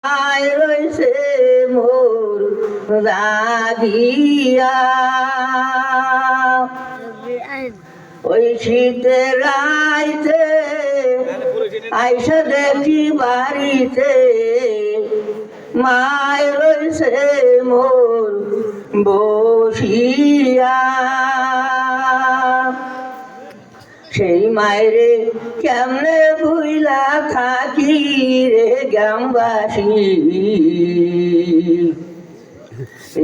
আয় রইছে মোর রাগিয়া ওই শীতের রাইতে আইসা দেখি বাড়িতে মায় রইছে মোর বসিয়া সেই মায়েরে কেমনে ভুইলা থাকি রে গ্রামবাসী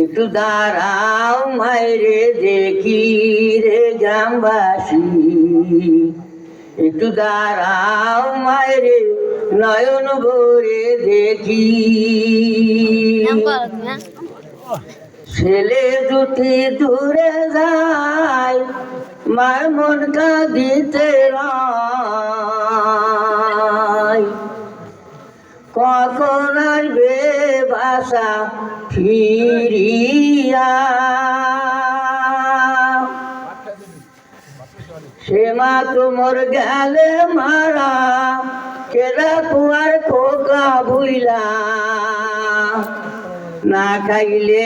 একটু দাঁড়াও মায়েরে দেখি রে গ্রামবাসী একটু দাঁড়াও মায়েরে নয়ন ভরে দেখি ছেলে দুটি দূরে যায় মার মন কাঁদিতে রয় কখন আসবে বাসা ফিরিয়া সে মা তোমার গেলে মারা কেরা কুয়ার খোকা বুইলা না খাইলে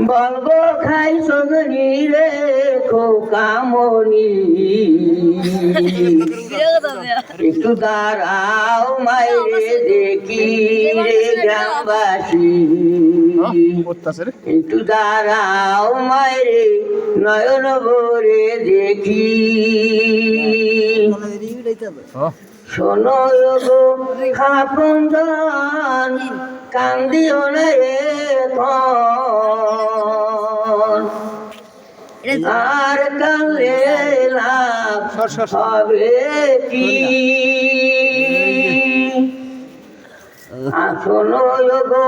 বলবো খাই সজনি রে খোকামণি একটু দাঁড়াও মায়েরে দেখি রে গ্রামবাসী একটু দাঁড়াও মায়েরে নয়ন ভরে দেখি শোনো গো খাপুঞ্জন কান্দিও না আর কালে লাভ হবে কি শোনো গো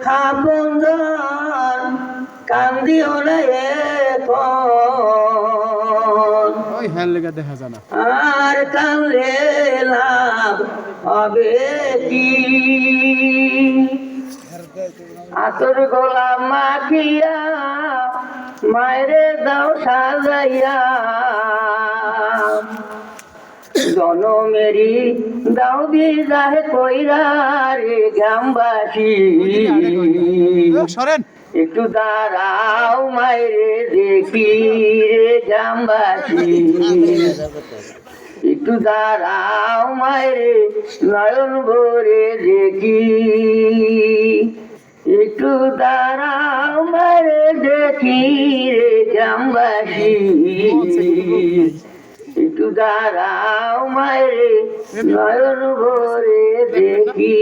খাপুঞ্জন কান্দিও না আর কালে লাভ হবে কি আতর গোলাম মাখিয়া মায়েরে দাও সাজাইয়া জনমেরি দাও বিদায় কইরা রে গ্রামবাসী একটু দাঁড়াও মায়েরে দেখি রে গ্রামবাসী একটু দাঁড়াও মায়েরে নয়ন ভরে দেখি একটু দাঁড়াও মায়েরে দেখি রে গ্রামবাসী একটু দাঁড়াও মায়েরে নয়ন ভরে দেখি